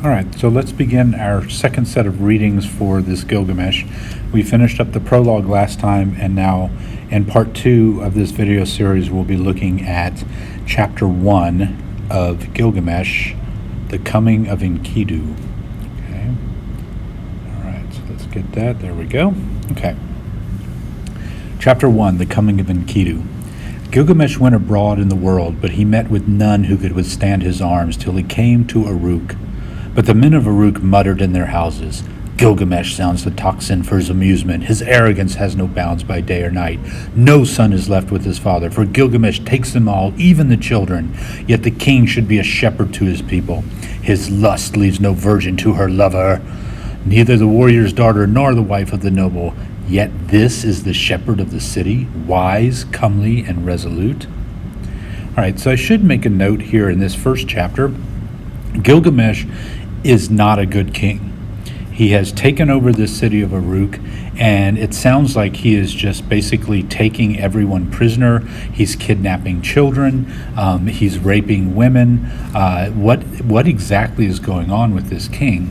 All right, so let's begin our second set of readings for this Gilgamesh. We finished up the prologue last time, and now in part 2 of this video series, we'll be looking at chapter 1 of Gilgamesh, the coming of Enkidu. Okay. All right, so let's get that. There we go. Okay. Chapter 1, the coming of Enkidu. Gilgamesh went abroad in the world, but he met with none who could withstand his arms till he came to Uruk. But the men of Uruk muttered in their houses, "Gilgamesh sounds the tocsin for his amusement. His arrogance has no bounds by day or night. No son is left with his father, for Gilgamesh takes them all, even the children. Yet the king should be a shepherd to his people. His lust leaves no virgin to her lover, neither the warrior's daughter nor the wife of the noble. Yet this is the shepherd of the city, wise, comely, and resolute." All right, so I should make a note here in this first chapter. Gilgamesh is not a good king. He has taken over the city of Uruk, and it sounds like he is just basically taking everyone prisoner. He's kidnapping children. He's raping women. What exactly is going on with this king?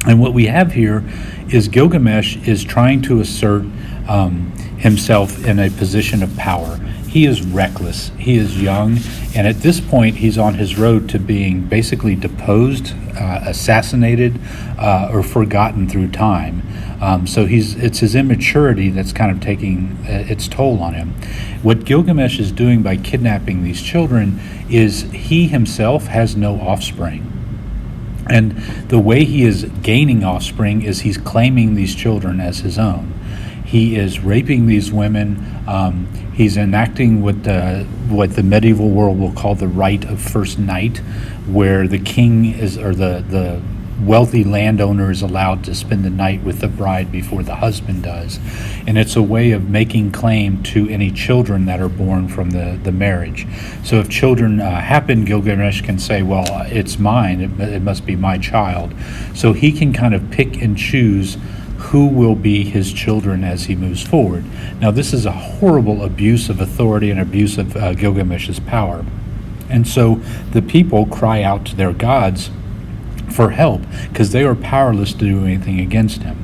And what we have here is Gilgamesh is trying to assert himself in a position of power. He is reckless. He is young, and at this point, he's on his road to being basically deposed, assassinated, or forgotten through time. So it's his immaturity that's kind of taking its toll on him. What Gilgamesh is doing by kidnapping these children is he himself has no offspring. And the way he is gaining offspring is he's claiming these children as his own. He is raping these women. He's enacting what the medieval world will call the right of first night, where the king is, or the wealthy landowner is allowed to spend the night with the bride before the husband does. And it's a way of making claim to any children that are born from the marriage. So if children happen, Gilgamesh can say, well, it's mine, it must be my child. So he can kind of pick and choose who will be his children as he moves forward. Now, this is a horrible abuse of authority and abuse of Gilgamesh's power. And so the people cry out to their gods for help because they are powerless to do anything against him.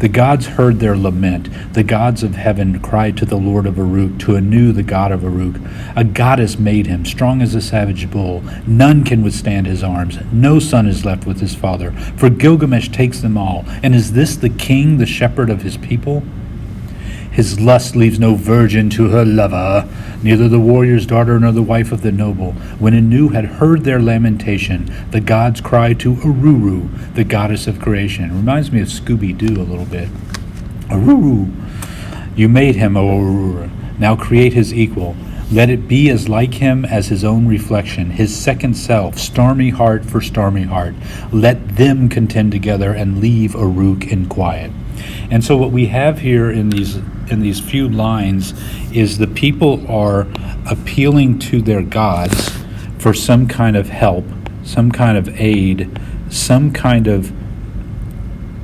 The gods heard their lament. The gods of heaven cried to the Lord of Uruk, to Anu, the god of Uruk. A goddess made him, strong as a savage bull. None can withstand his arms. No son is left with his father, for Gilgamesh takes them all. And is this the king, the shepherd of his people? His lust leaves no virgin to her lover, neither the warrior's daughter nor the wife of the noble. When Anu had heard their lamentation, the gods cried to Ururu, the goddess of creation. It reminds me of Scooby-Doo a little bit. Ururu, you made him, O Ururu. Now create his equal. Let it be as like him as his own reflection, his second self, stormy heart for stormy heart. Let them contend together and leave Uruk in quiet. And so what we have here in these few lines is the people are appealing to their gods for some kind of help, some kind of aid, some kind of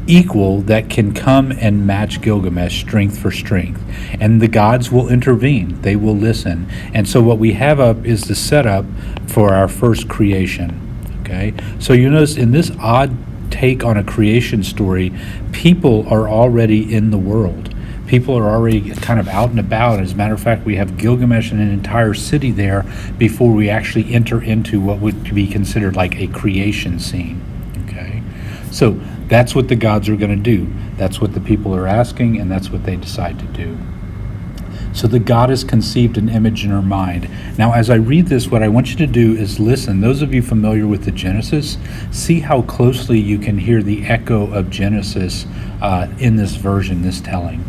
equal that can come and match Gilgamesh strength for strength. And the gods will intervene. They will listen. And so what we have up is the setup for our first creation. Okay? So you notice in this odd take on a creation story, people are already in the world. People are already kind of out and about. As a matter of fact, we have Gilgamesh and an entire city there before we actually enter into what would be considered like a creation scene. Okay, so that's what the gods are going to do. That's what the people are asking, and that's what they decide to do. So the goddess conceived an image in her mind. Now, as I read this, what I want you to do is listen. Those of you familiar with the Genesis, see how closely you can hear the echo of Genesis in this version, this telling.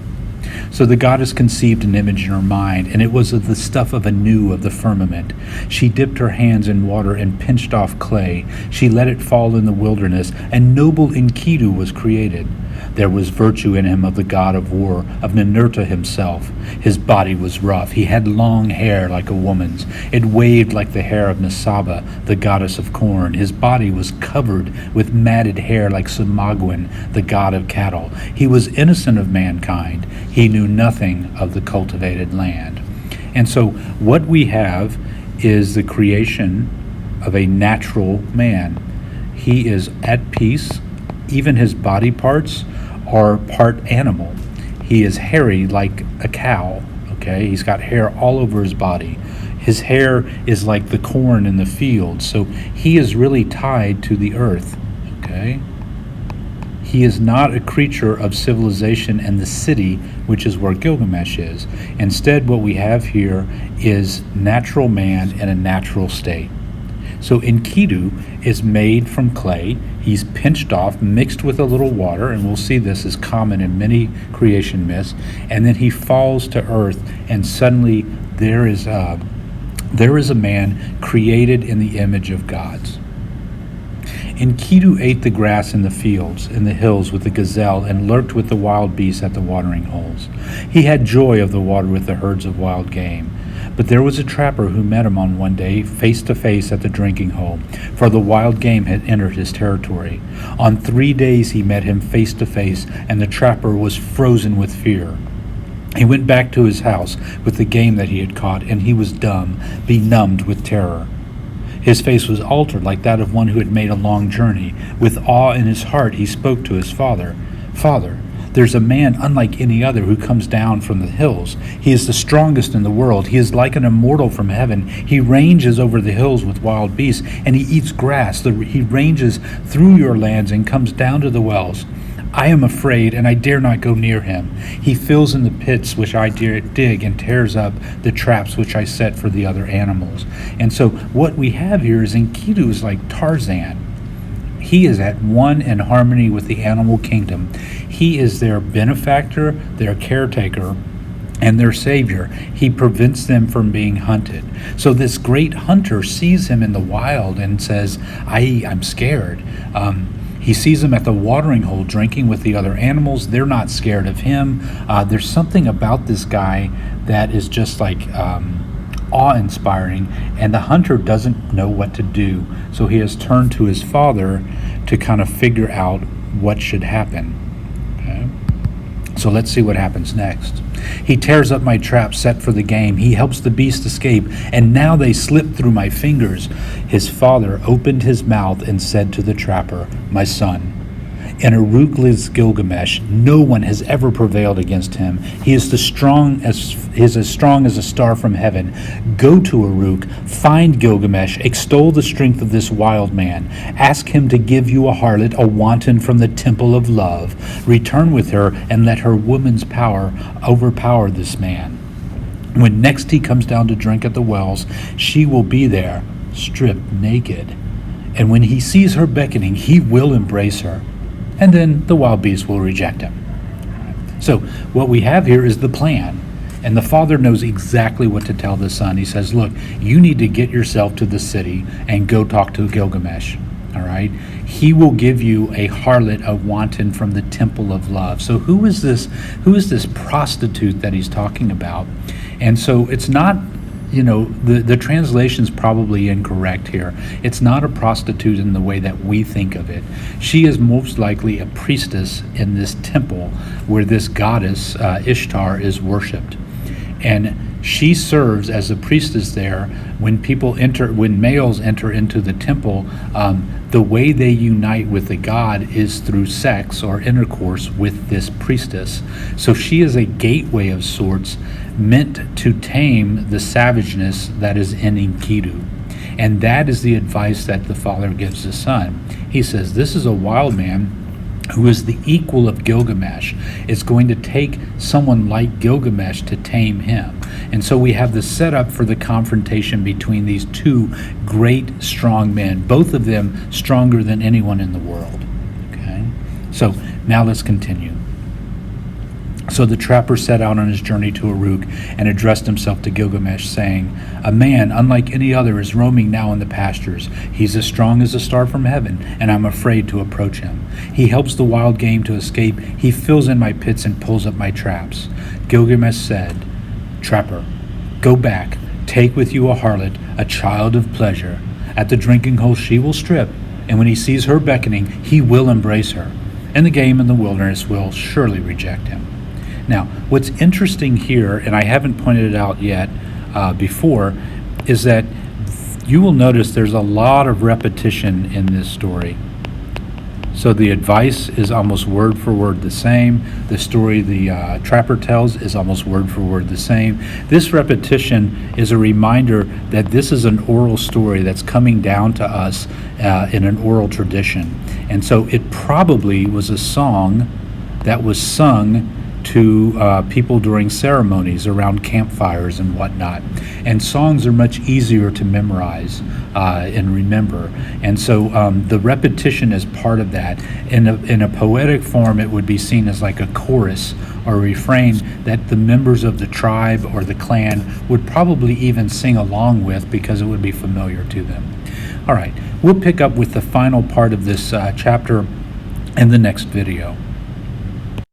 So the goddess conceived an image in her mind, and it was of the stuff of Anu of the firmament. She dipped her hands in water and pinched off clay. She let it fall in the wilderness, and noble Enkidu was created. There was virtue in him of the god of war, of Ninurta himself. His body was rough. He had long hair like a woman's. It waved like the hair of Nisaba, the goddess of corn. His body was covered with matted hair like Samagwin, the god of cattle. He was innocent of mankind. He knew nothing of the cultivated land. And so what we have is the creation of a natural man. He is at peace. Even his body parts are part animal. He is hairy like a cow, okay? He's got hair all over his body. His hair is like the corn in the field, so he is really tied to the earth, okay? He is not a creature of civilization and the city, which is where Gilgamesh is. Instead, what we have here is natural man in a natural state. So Enkidu is made from clay. He's pinched off, mixed with a little water, and we'll see this is common in many creation myths. And then he falls to earth, and suddenly there is a man created in the image of gods. Enkidu ate the grass in the fields, in the hills with the gazelle, and lurked with the wild beasts at the watering holes. He had joy of the water with the herds of wild game. But there was a trapper who met him on one day, face to face at the drinking hole, for the wild game had entered his territory. On 3 days he met him face to face, and the trapper was frozen with fear. He went back to his house with the game that he had caught, and he was dumb, benumbed with terror. His face was altered like that of one who had made a long journey. With awe in his heart he spoke to his father. "Father, there's a man unlike any other who comes down from the hills. He is the strongest in the world. He is like an immortal from heaven. He ranges over the hills with wild beasts, and he eats grass. He ranges through your lands and comes down to the wells. I am afraid, and I dare not go near him. He fills in the pits which I dig and tears up the traps which I set for the other animals." And so what we have here is Enkidu is like Tarzan. He is at one in harmony with the animal kingdom. He is their benefactor, their caretaker, and their savior. He prevents them from being hunted. So this great hunter sees him in the wild and says, I'm scared. He sees him at the watering hole drinking with the other animals. They're not scared of him. There's something about this guy that is just like awe-inspiring, and the hunter doesn't know what to do. So he has turned to his father to kind of figure out what should happen. Okay? So let's see what happens next. He tears up my trap set for the game. He helps the beast escape, and now they slip through my fingers. His father opened his mouth and said to the trapper, "My son, in Uruk lives Gilgamesh. No one has ever prevailed against him. He is as strong as a star from heaven. Go to Uruk, find Gilgamesh, extol the strength of this wild man. Ask him to give you a harlot, a wanton from the temple of love. Return with her and let her woman's power overpower this man. When next he comes down to drink at the wells, she will be there, stripped naked. And when he sees her beckoning, he will embrace her. And then the wild beast will reject him." So what we have here is the plan. And the father knows exactly what to tell the son. He says, look, you need to get yourself to the city and go talk to Gilgamesh. All right? He will give you a harlot, a wanton from the temple of love. So who is this prostitute that he's talking about? And so it's not, the translation's probably incorrect here. It's not a prostitute in the way that we think of it. She is most likely a priestess in this temple where this goddess, Ishtar, is worshipped. And she serves as a priestess there. When males enter into the temple, the way they unite with the god is through sex or intercourse with this priestess. So she is a gateway of sorts, meant to tame the savageness that is in Enkidu. And that is the advice that the father gives the son. He says, this is a wild man who is the equal of Gilgamesh. It's going to take someone like Gilgamesh to tame him. And so we have the setup for the confrontation between these two great, strong men, both of them stronger than anyone in the world. Okay? So now let's continue. So the trapper set out on his journey to Uruk and addressed himself to Gilgamesh, saying, "A man unlike any other is roaming now in the pastures. He's as strong as a star from heaven, and I'm afraid to approach him. He helps the wild game to escape. He fills in my pits and pulls up my traps." Gilgamesh said, "Trapper, go back. Take with you a harlot, a child of pleasure. At the drinking hole she will strip, and when he sees her beckoning, he will embrace her. And the game in the wilderness will surely reject him." Now, what's interesting here, and I haven't pointed it out yet before, is that you will notice there's a lot of repetition in this story. So the advice is almost word for word the same. The story the trapper tells is almost word for word the same. This repetition is a reminder that this is an oral story that's coming down to us in an oral tradition. And so it probably was a song that was sung to people during ceremonies around campfires and whatnot. And songs are much easier to memorize and remember. And so the repetition is part of that. In a poetic form, it would be seen as like a chorus or refrain that the members of the tribe or the clan would probably even sing along with because it would be familiar to them. All right, we'll pick up with the final part of this chapter in the next video.